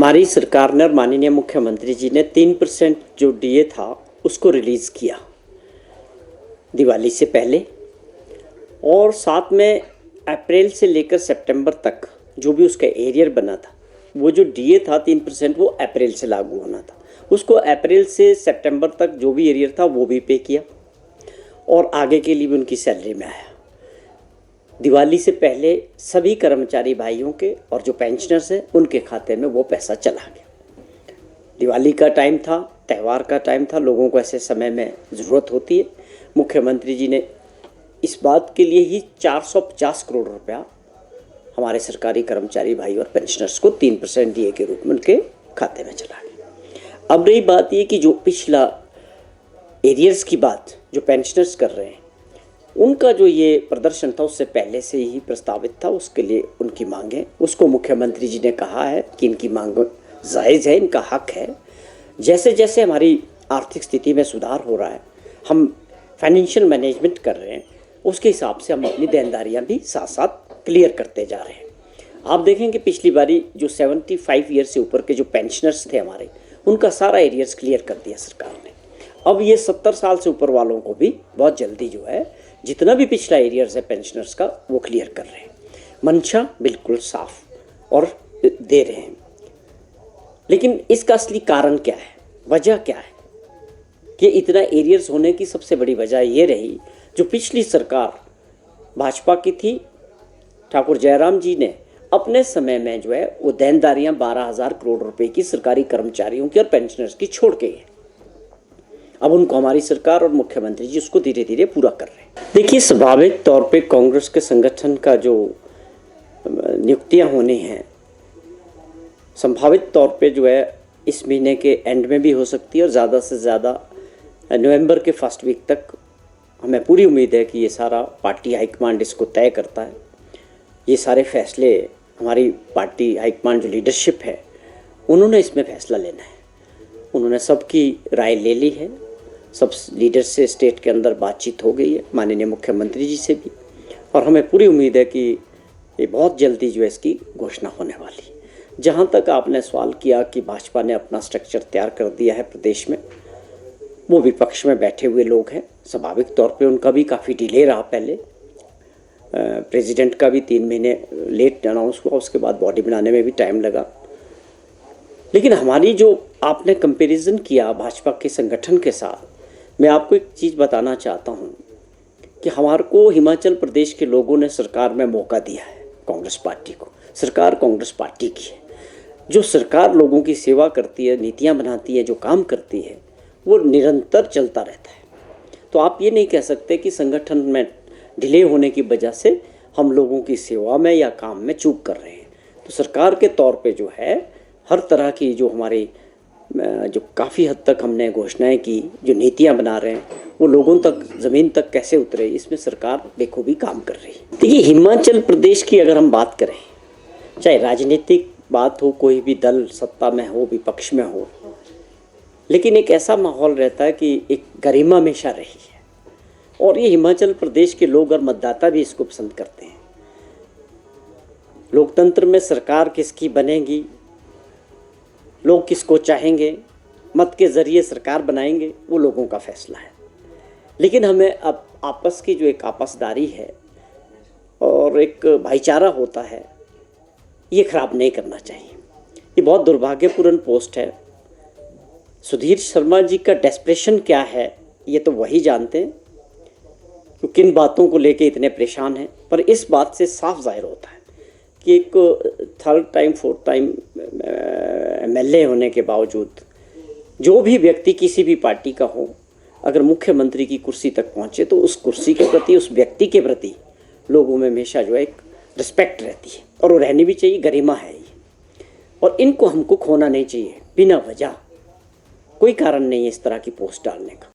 हमारी सरकार ने और माननीय मुख्यमंत्री जी ने 3% जो डीए था उसको रिलीज़ किया दिवाली से पहले, और साथ में अप्रैल से लेकर सितंबर तक जो भी उसका एरियर बना था, वो जो डीए था 3% वो अप्रैल से लागू होना था, उसको अप्रैल से सितंबर तक जो भी एरियर था वो भी पे किया और आगे के लिए भी उनकी सैलरी में आया। दिवाली से पहले सभी कर्मचारी भाइयों के और जो पेंशनर्स हैं उनके खाते में वो पैसा चला गया। दिवाली का टाइम था, त्यौहार का टाइम था, लोगों को ऐसे समय में ज़रूरत होती है। मुख्यमंत्री जी ने इस बात के लिए ही 450 करोड़ रुपया हमारे सरकारी कर्मचारी भाई और पेंशनर्स को 3% डीए के रूप में उनके खाते में चला गया। अब रही बात ये कि जो पिछला एरियर्स की बात जो पेंशनर्स कर रहे हैं, उनका जो ये प्रदर्शन था उससे पहले से ही प्रस्तावित था, उसके लिए उनकी मांगें, उसको मुख्यमंत्री जी ने कहा है कि इनकी मांग जायज़ है, इनका हक है। जैसे जैसे हमारी आर्थिक स्थिति में सुधार हो रहा है, हम फाइनेंशियल मैनेजमेंट कर रहे हैं, उसके हिसाब से हम अपनी देनदारियां भी साथ साथ क्लियर करते जा रहे हैं। आप देखेंगे पिछली बारी जो 75 ईयर से ऊपर के जो पेंशनर्स थे हमारे, उनका सारा एरियर्स क्लियर कर दिया सरकार ने। अब ये 70 साल से ऊपर वालों को भी बहुत जल्दी जो है जितना भी पिछला एरियर्स है पेंशनर्स का वो क्लियर कर रहे हैं। मंशा बिल्कुल साफ और दे रहे हैं, लेकिन इसका असली कारण क्या है, वजह क्या है कि इतना एरियर्स होने की सबसे बड़ी वजह ये रही, जो पिछली सरकार भाजपा की थी, ठाकुर जयराम जी ने अपने समय में जो है वो देनदारियां 12,000 करोड़ रुपए की सरकारी कर्मचारियों की और पेंशनर्स की छोड़ के है। अब उनको हमारी सरकार और मुख्यमंत्री जी उसको धीरे धीरे पूरा कर रहे हैं। देखिए, स्वाभाविक तौर पे कांग्रेस के संगठन का जो नियुक्तियां होनी हैं, संभावित तौर पे जो है इस महीने के एंड में भी हो सकती है और ज़्यादा से ज़्यादा नवंबर के फर्स्ट वीक तक हमें पूरी उम्मीद है कि ये सारा पार्टी हाईकमांड इसको तय करता है। ये सारे फैसले हमारी पार्टी हाईकमांड जो लीडरशिप है उन्होंने इसमें फैसला लेना है। उन्होंने सबकी राय ले ली है, सब लीडर से स्टेट के अंदर बातचीत हो गई है, माननीय मुख्यमंत्री जी से भी, और हमें पूरी उम्मीद है कि ये बहुत जल्दी जो है इसकी घोषणा होने वाली है। जहाँ तक आपने सवाल किया कि भाजपा ने अपना स्ट्रक्चर तैयार कर दिया है प्रदेश में, वो विपक्ष में बैठे हुए लोग हैं, स्वाभाविक तौर पे उनका भी काफ़ी डिले रहा। पहले प्रेसिडेंट का भी 3 महीने लेट अनाउंस हुआ, उसके बाद बॉडी बनाने में भी टाइम लगा। लेकिन हमारी जो आपने कंपैरिजन किया भाजपा के संगठन के साथ, मैं आपको एक चीज़ बताना चाहता हूं कि हमारे को हिमाचल प्रदेश के लोगों ने सरकार में मौका दिया है। कांग्रेस पार्टी को, सरकार कांग्रेस पार्टी की है। जो सरकार लोगों की सेवा करती है, नीतियां बनाती है, जो काम करती है, वो निरंतर चलता रहता है। तो आप ये नहीं कह सकते कि संगठन में डिले होने की वजह से हम लोगों की सेवा में या काम में चूक कर रहे हैं। तो सरकार के तौर पे जो है हर तरह की जो हमारी जो काफ़ी हद तक हमने घोषणाएं की, जो नीतियां बना रहे हैं, वो लोगों तक, ज़मीन तक कैसे उतरे, इसमें सरकार बेखूबी काम कर रही है। देखिए, हिमाचल प्रदेश की अगर हम बात करें, चाहे राजनीतिक बात हो, कोई भी दल सत्ता में हो, विपक्ष में हो, लेकिन एक ऐसा माहौल रहता है कि एक गरिमा हमेशा रही है, और ये हिमाचल प्रदेश के लोग और मतदाता भी इसको पसंद करते हैं। लोकतंत्र में सरकार किसकी बनेगी, लोग किसको चाहेंगे, मत के ज़रिए सरकार बनाएंगे, वो लोगों का फैसला है। लेकिन हमें अब आपस की जो एक आपसदारी है और एक भाईचारा होता है, ये ख़राब नहीं करना चाहिए। ये बहुत दुर्भाग्यपूर्ण पोस्ट है। सुधीर शर्मा जी का डेस्परेशन क्या है ये तो वही जानते हैं कि किन बातों को लेके इतने परेशान हैं, पर इस बात से साफ जाहिर होता है कि एक 3rd time 4th time MLA होने के बावजूद जो भी व्यक्ति किसी भी पार्टी का हो, अगर मुख्यमंत्री की कुर्सी तक पहुंचे तो उस कुर्सी के प्रति, उस व्यक्ति के प्रति लोगों में हमेशा जो है एक रिस्पेक्ट रहती है, और वो रहनी भी चाहिए, गरिमा है ये। और इनको हमको खोना नहीं चाहिए बिना वजह। कोई कारण नहीं है इस तरह की पोस्ट डालने का।